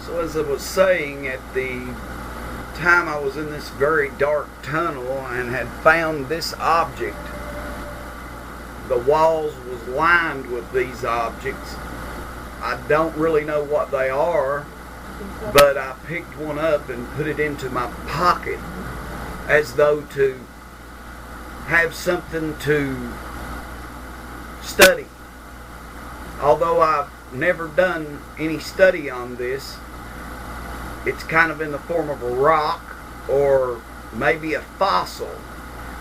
So as I was saying, at the time I was in this very dark tunnel and had found this object, the walls was lined with these objects. I don't really know what they are, but I picked one up and put it into my pocket as though to have something to study. Although I've never done any study on this, it's kind of in the form of a rock or maybe a fossil.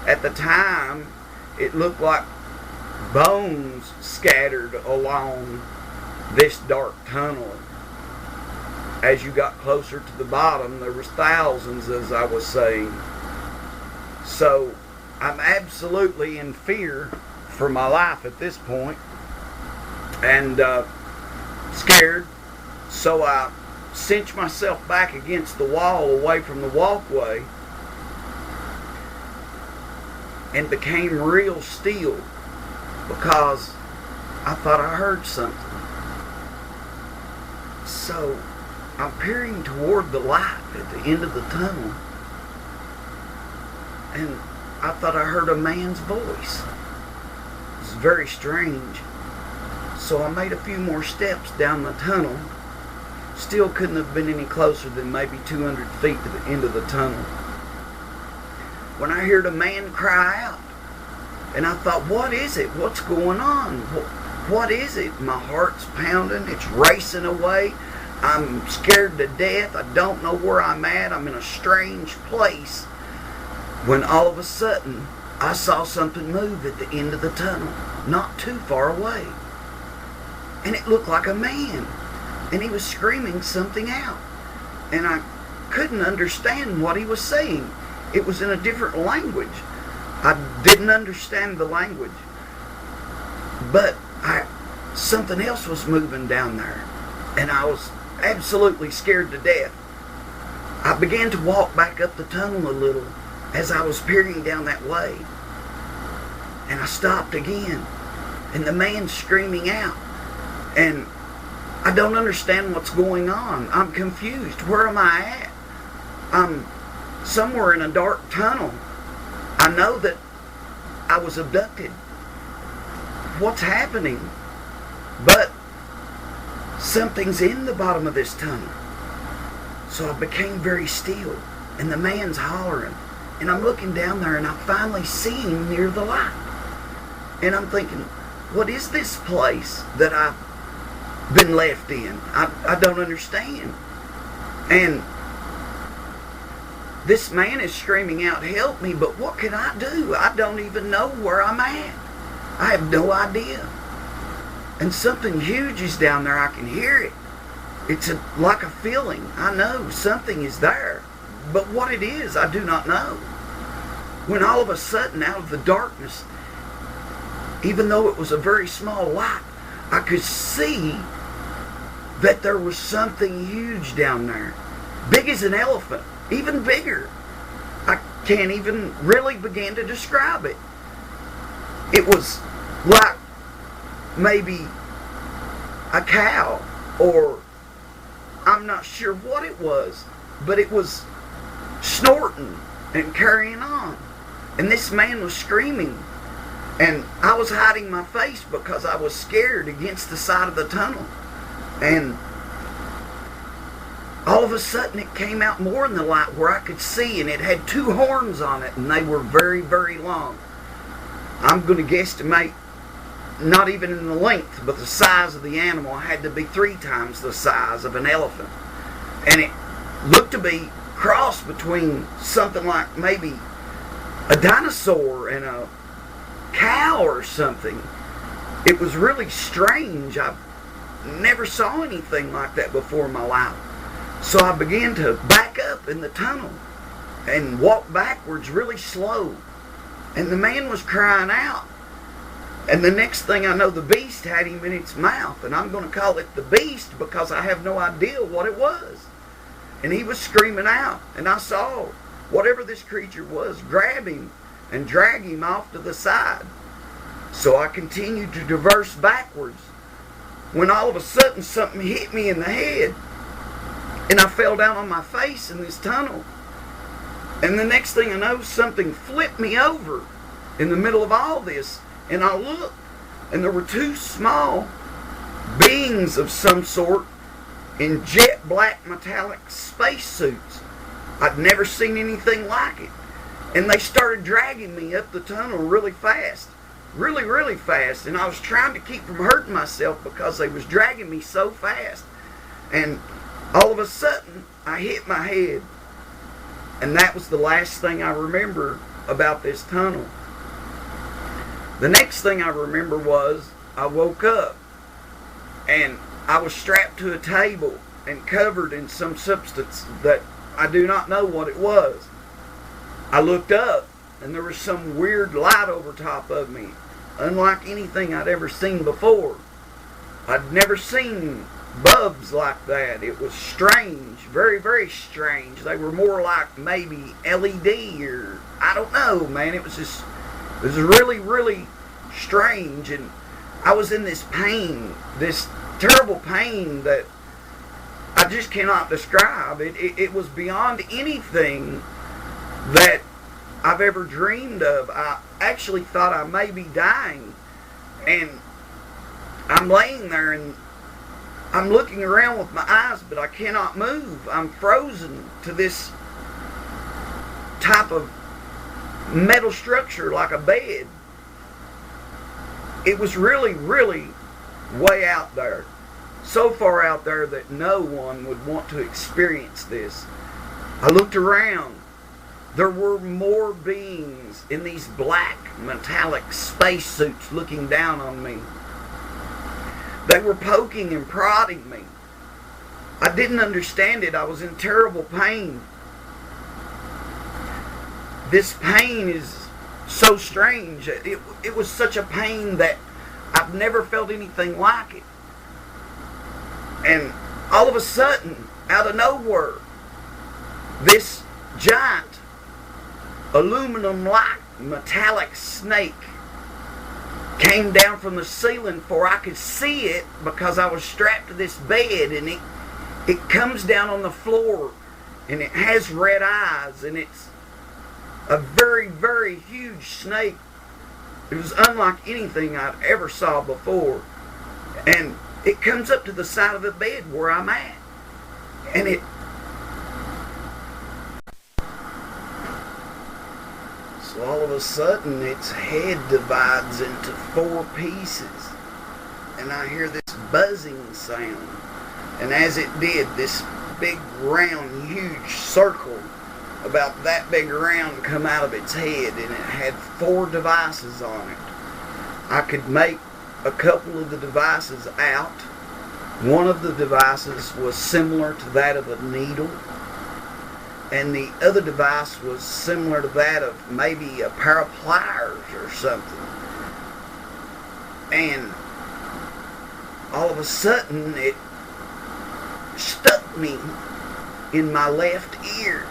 At the time, it looked like bones scattered along this dark tunnel. As you got closer to the bottom, there was thousands, as I was saying. So I'm absolutely in fear for my life at this point, and scared. So I cinched myself back against the wall away from the walkway and became real still, because I thought I heard something. So I'm peering toward the light at the end of the tunnel, and I thought I heard a man's voice. It was very strange. So I made a few more steps down the tunnel. Still couldn't have been any closer than maybe 200 feet to the end of the tunnel, when I heard a man cry out. And I thought, what is it? What's going on? What is it? My heart's pounding. It's racing away. I'm scared to death. I don't know where I'm at. I'm in a strange place. When all of a sudden, I saw something move at the end of the tunnel, not too far away. And it looked like a man. And he was screaming something out. And I couldn't understand what he was saying. It was in a different language. I didn't understand the language. But something else was moving down there. And I was absolutely scared to death. I began to walk back up the tunnel a little as I was peering down that way. And I stopped again. And the man's screaming out. And I don't understand what's going on. I'm confused. Where am I at? I'm somewhere in a dark tunnel. I know that I was abducted. What's happening? But something's in the bottom of this tunnel. So I became very still. And the man's hollering. And I'm looking down there, and I finally see him near the light. And I'm thinking, what is this place that I've been left in? I don't understand. And this man is screaming out, help me, but what can I do? I don't even know where I'm at. I have no idea. And something huge is down there. I can hear it. It's like a feeling. I know something is there. But what it is, I do not know. When all of a sudden, out of the darkness, even though it was a very small light, I could see that there was something huge down there. Big as an elephant. Even bigger. I can't even really begin to describe it. It was like maybe a cow, or I'm not sure what it was, but it was snorting and carrying on. And this man was screaming. And I was hiding my face because I was scared against the side of the tunnel. And all of a sudden it came out more in the light where I could see, and it had two horns on it, and they were very, very long. I'm going to guesstimate, not even in the length, but the size of the animal had to be 3 times the size of an elephant. And it looked to be crossed between something like maybe a dinosaur and a cow or something. It was really strange. I never saw anything like that before in my life. So I began to back up in the tunnel and walk backwards really slow. And the man was crying out. And the next thing I know, the beast had him in its mouth. And I'm going to call it the beast because I have no idea what it was. And he was screaming out. And I saw whatever this creature was grab him and drag him off to the side. So I continued to traverse backwards, when all of a sudden something hit me in the head. And I fell down on my face in this tunnel. And the next thing I know, something flipped me over in the middle of all this. And I looked, and there were two small beings of some sort in jet black metallic spacesuits. I'd never seen anything like it. And they started dragging me up the tunnel really fast. Really, really fast. And I was trying to keep from hurting myself because they was dragging me so fast. And all of a sudden, I hit my head. And that was the last thing I remember about this tunnel. The next thing I remember was I woke up. And I was strapped to a table and covered in some substance that I do not know what it was. I looked up, and there was some weird light over top of me, unlike anything I'd ever seen before. I'd never seen bulbs like that. It was strange, very, very strange. They were more like maybe LED or, I don't know, man. It was really, really strange, and I was in this pain, this terrible pain that I just cannot describe. It was beyond anything that I've ever dreamed of. I actually thought I may be dying, and I'm laying there and I'm looking around with my eyes, but I cannot move. I'm frozen to this type of metal structure like a bed. It was really, really way out there. So far out there that no one would want to experience this. I looked around. There were more beings in these black metallic spacesuits looking down on me. They were poking and prodding me. I didn't understand it. I was in terrible pain. This pain is so strange. It was such a pain that I've never felt anything like it. And all of a sudden, out of nowhere, this giant aluminum-like metallic snake came down from the ceiling before I could see it because I was strapped to this bed, and it comes down on the floor, and it has red eyes, and it's a very, very huge snake. It was unlike anything I'd ever saw before. And it comes up to the side of the bed where I'm at. And so all of a sudden its head divides into 4 pieces. And I hear this buzzing sound. And as it did, this big round huge circle about that big around come out of its head, and it had 4 devices on it. I could make a couple of the devices out. One of the devices was similar to that of a needle, and the other device was similar to that of maybe a pair of pliers or something. And all of a sudden it stuck me in my left ear.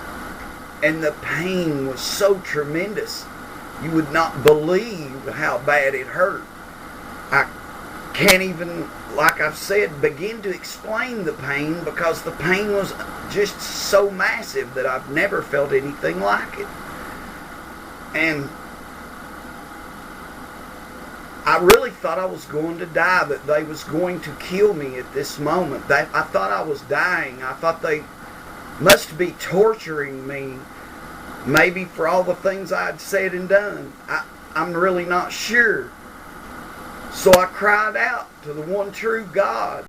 And the pain was so tremendous, you would not believe how bad it hurt. I can't even, like I've said, begin to explain the pain because the pain was just so massive that I've never felt anything like it. And I really thought I was going to die, that they was going to kill me at this moment. I thought I was dying. I thought they must be torturing me, maybe for all the things I'd said and done. I'm really not sure. So I cried out to the one true God.